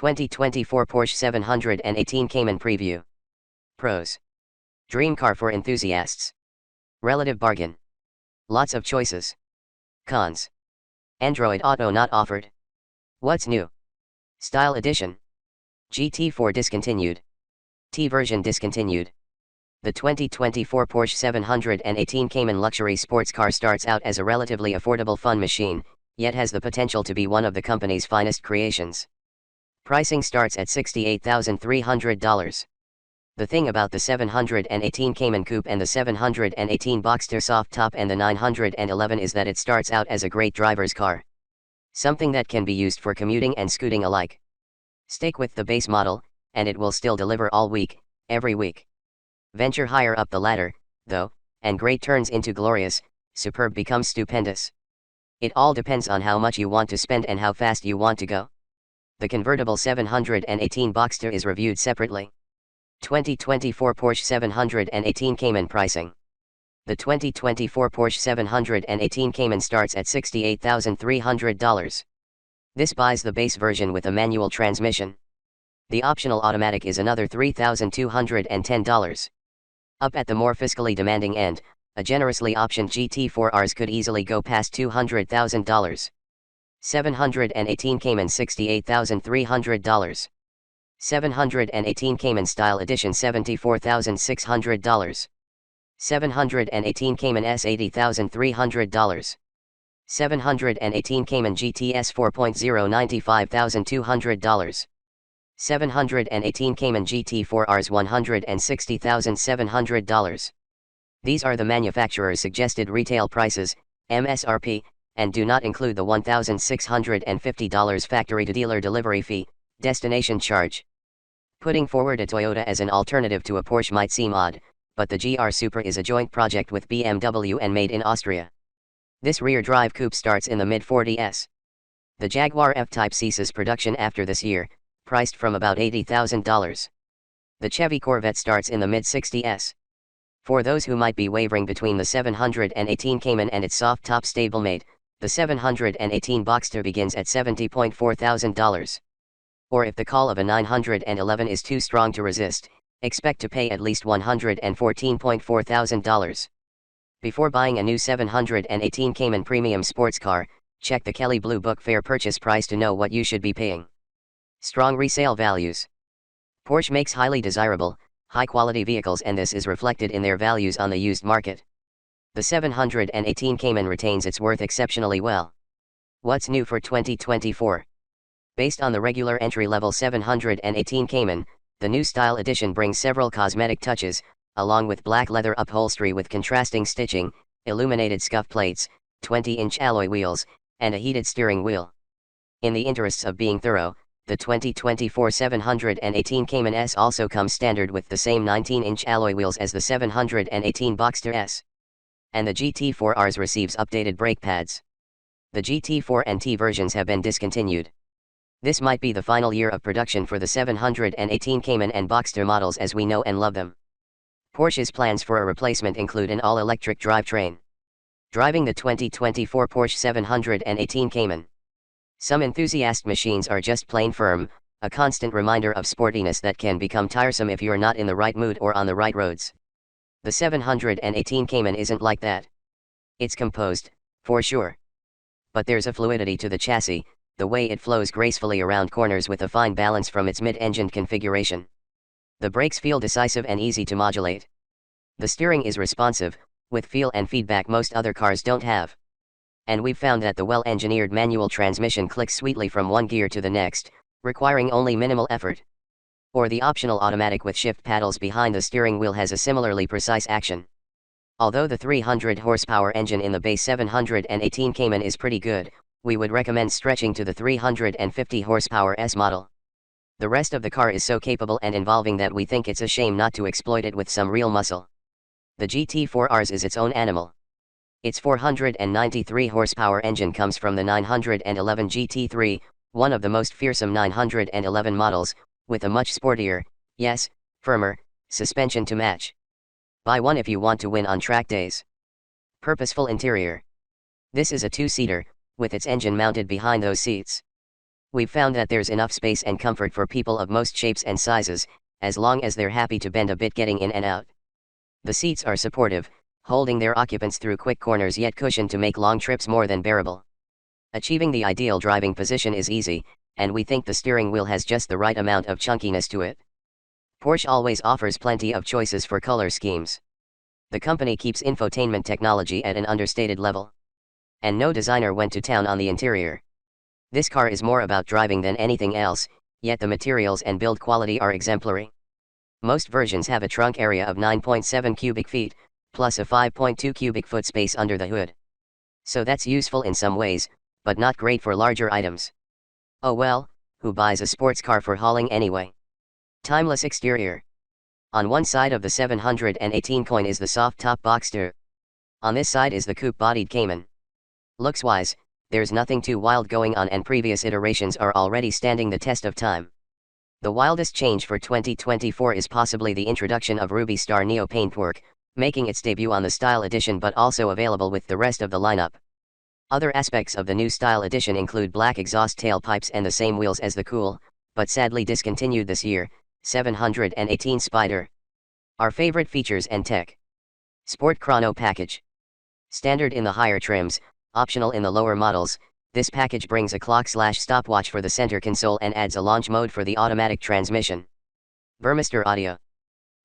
2024 Porsche 718 Cayman Preview. Pros. Dream car for enthusiasts. Relative bargain. Lots of choices. Cons. Android Auto not offered. What's new? Style Edition. GT4 discontinued. T version discontinued. The 2024 Porsche 718 Cayman luxury sports car starts out as a relatively affordable fun machine, yet has the potential to be one of the company's finest creations. Pricing starts at $68,300. The thing about the 718 Cayman Coupe and the 718 Boxster soft top and the 911 is that it starts out as a great driver's car. Something that can be used for commuting and scooting alike. Stick with the base model, and it will still deliver all week, every week. Venture higher up the ladder, though, and great turns into glorious, superb becomes stupendous. It all depends on how much you want to spend and how fast you want to go. The convertible 718 Boxster is reviewed separately. 2024 Porsche 718 Cayman pricing. The 2024 Porsche 718 Cayman starts at $68,300. This buys the base version with a manual transmission. The optional automatic is another $3,210. Up at the more fiscally demanding end, a generously optioned GT4 Rs could easily go past $200,000. 718 Cayman $68,300. 718 Cayman Style Edition $74,600. 718 Cayman S $80,300. 718 Cayman GTS 4.0 $95,200. 718 Cayman GT4 Rs $160,700. These are the manufacturer's suggested retail prices, MSRP, and do not include the $1,650 factory-to-dealer delivery fee, destination charge. Putting forward a Toyota as an alternative to a Porsche might seem odd, but the GR Supra is a joint project with BMW and made in Austria. This rear-drive coupe starts in the mid-40s. The Jaguar F-Type ceases production after this year, priced from about $80,000. The Chevy Corvette starts in the mid-60s. For those who might be wavering between the 718 Cayman and its soft-top stablemate, the 718 Boxster begins at $70,400. Or if the call of a 911 is too strong to resist, expect to pay at least $114,400. Before buying a new 718 Cayman premium sports car, check the Kelley Blue Book fair purchase price to know what you should be paying. Strong resale values. Porsche makes highly desirable, high-quality vehicles, and this is reflected in their values on the used market. The 718 Cayman retains its worth exceptionally well. What's new for 2024? Based on the regular entry-level 718 Cayman, the new Style Edition brings several cosmetic touches, along with black leather upholstery with contrasting stitching, illuminated scuff plates, 20-inch alloy wheels, and a heated steering wheel. In the interests of being thorough, the 2024 718 Cayman S also comes standard with the same 19-inch alloy wheels as the 718 Boxster S. And the GT4 Rs receives updated brake pads. The GT4 and T versions have been discontinued. This might be the final year of production for the 718 Cayman and Boxster models as we know and love them. Porsche's plans for a replacement include an all-electric drivetrain. Driving the 2024 Porsche 718 Cayman. Some enthusiast machines are just plain firm, a constant reminder of sportiness that can become tiresome if you're not in the right mood or on the right roads. The 718 Cayman isn't like that. It's composed, for sure. But there's a fluidity to the chassis, the way it flows gracefully around corners with a fine balance from its mid-engined configuration. The brakes feel decisive and easy to modulate. The steering is responsive, with feel and feedback most other cars don't have. And we've found that the well-engineered manual transmission clicks sweetly from one gear to the next, requiring only minimal effort. Or the optional automatic with shift paddles behind the steering wheel has a similarly precise action. Although the 300 horsepower engine in the base 718 Cayman is pretty good, we would recommend stretching to the 350 horsepower S model. The rest of the car is so capable and involving that we think it's a shame not to exploit it with some real muscle. The GT4 Rs is its own animal. Its 493 horsepower engine comes from the 911 GT3, one of the most fearsome 911 models, with a much sportier, yes, firmer, suspension to match. Buy one if you want to win on track days. Purposeful interior. This is a two-seater, with its engine mounted behind those seats. We've found that there's enough space and comfort for people of most shapes and sizes, as long as they're happy to bend a bit getting in and out. The seats are supportive, holding their occupants through quick corners yet cushioned to make long trips more than bearable. Achieving the ideal driving position is easy, and we think the steering wheel has just the right amount of chunkiness to it. Porsche always offers plenty of choices for color schemes. The company keeps infotainment technology at an understated level. And no designer went to town on the interior. This car is more about driving than anything else, yet the materials and build quality are exemplary. Most versions have a trunk area of 9.7 cubic feet, plus a 5.2 cubic foot space under the hood. So that's useful in some ways, but not great for larger items. Oh well, who buys a sports car for hauling anyway? Timeless exterior. On one side of the 718 coin is the soft top Boxster. On this side is the coupe-bodied Cayman. Looks-wise, there's nothing too wild going on, and previous iterations are already standing the test of time. The wildest change for 2024 is possibly the introduction of Ruby Star Neo paintwork, making its debut on the Style Edition but also available with the rest of the lineup. Other aspects of the new Style Edition include black exhaust tailpipes and the same wheels as the cool, but sadly discontinued this year, 718 Spider. Our favorite features and tech. Sport Chrono package. Standard in the higher trims, optional in the lower models, this package brings a clock/stopwatch for the center console and adds a launch mode for the automatic transmission. Burmester audio.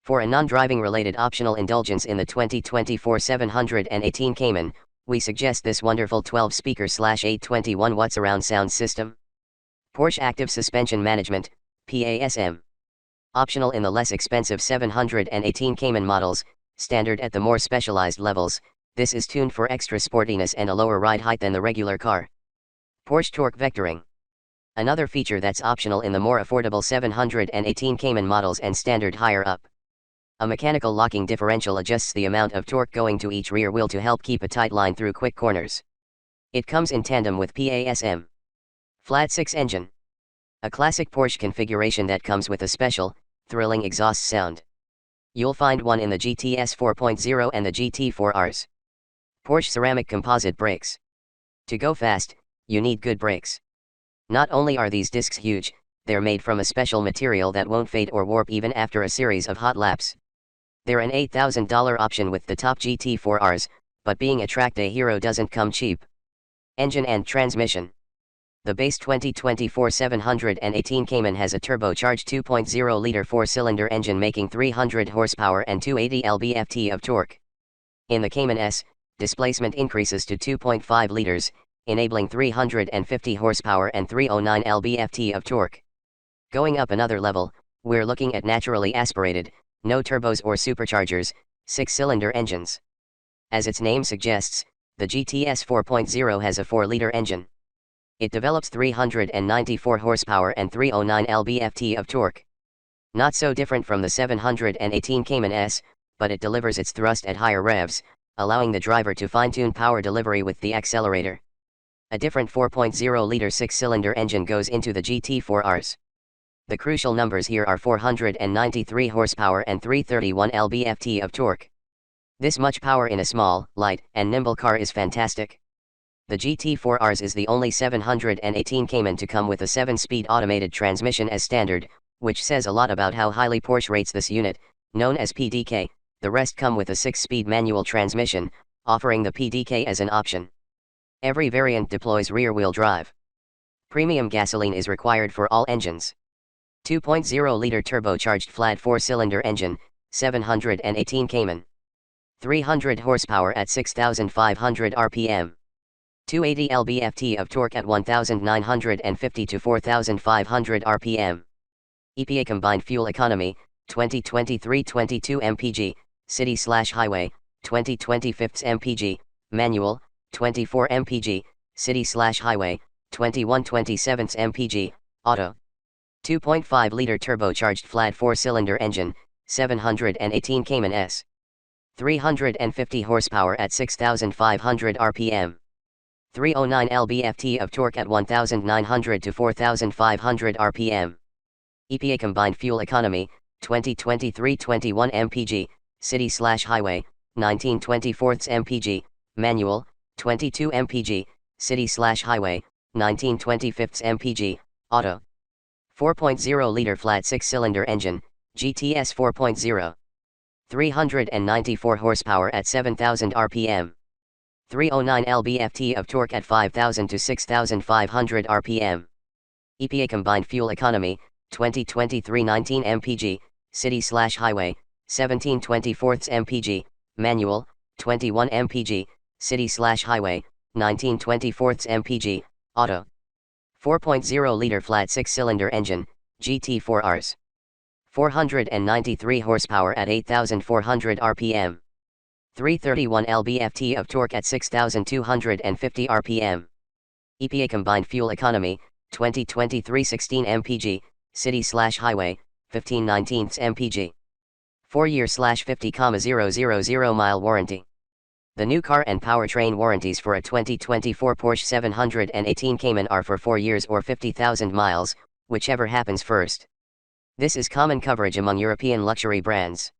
For a non-driving related optional indulgence in the 2024 718 Cayman, we suggest this wonderful 12-speaker/821 watts surround sound system. Porsche Active Suspension Management, PASM. Optional in the less expensive 718 Cayman models, standard at the more specialized levels, this is tuned for extra sportiness and a lower ride height than the regular car. Porsche Torque Vectoring. Another feature that's optional in the more affordable 718 Cayman models and standard higher up. A mechanical locking differential adjusts the amount of torque going to each rear wheel to help keep a tight line through quick corners. It comes in tandem with PASM. Flat 6 engine. A classic Porsche configuration that comes with a special, thrilling exhaust sound. You'll find one in the GTS 4.0 and the GT4 Rs. Porsche ceramic composite brakes. To go fast, you need good brakes. Not only are these discs huge, they're made from a special material that won't fade or warp even after a series of hot laps. They're an $8,000 option with the top GT4 Rs, but being a track day hero doesn't come cheap. Engine and transmission. The base 2024 718 Cayman has a turbocharged 2.0-liter 4-cylinder engine making 300 horsepower and 280 lb-ft of torque. In the Cayman S, displacement increases to 2.5 liters, enabling 350 horsepower and 309 lb-ft of torque. Going up another level, we're looking at naturally aspirated, no turbos or superchargers, 6-cylinder engines. As its name suggests, the GTS 4.0 has a 4-liter engine. It develops 394 horsepower and 309 lb-ft of torque. Not so different from the 718 Cayman S, but it delivers its thrust at higher revs, allowing the driver to fine-tune power delivery with the accelerator. A different 4.0-liter 6-cylinder engine goes into the GT4 Rs. The crucial numbers here are 493 horsepower and 331 lb-ft of torque. This much power in a small, light, and nimble car is fantastic. The GT4 Rs is the only 718 Cayman to come with a 7-speed automated transmission as standard, which says a lot about how highly Porsche rates this unit, known as PDK. The rest come with a 6-speed manual transmission, offering the PDK as an option. Every variant deploys rear-wheel drive. Premium gasoline is required for all engines. 2.0-liter turbocharged flat 4-cylinder engine, 718 Cayman. 300 horsepower at 6,500 rpm. 280 lb-ft of torque at 1,950 to 4,500 rpm. EPA combined fuel economy, 2023 22 mpg, city/highway, 2025 mpg, manual, 24 mpg, city/highway, 21/27 mpg, auto. 2.5-liter turbocharged flat 4-cylinder engine, 718 Cayman S. 350 horsepower at 6,500 rpm. 309 lb-ft of torque at 1,900 to 4,500 rpm. EPA combined fuel economy, 2023 21 mpg, city/highway, 19/24 mpg, manual, 22 mpg, city/highway, 19/25 mpg, Auto. 4.0-liter flat 6-cylinder engine, GTS 4.0. 394 horsepower at 7,000 RPM. 309 lb-ft of torque at 5,000 to 6,500 RPM. EPA combined fuel economy, 2023 19 mpg, city/highway, 17/24 mpg, manual, 21 mpg, city/highway, 19/24 mpg, auto. 4.0-liter flat 6-cylinder engine, GT4 Rs. 493 horsepower at 8,400 RPM. 331 lb-ft of torque at 6,250 RPM. EPA combined fuel economy, 2023 16 mpg, city/highway, 15/19 mpg. 4-year/50,000 mile warranty. The new car and powertrain warranties for a 2024 Porsche 718 Cayman are for 4 years or 50,000 miles, whichever happens first. This is common coverage among European luxury brands.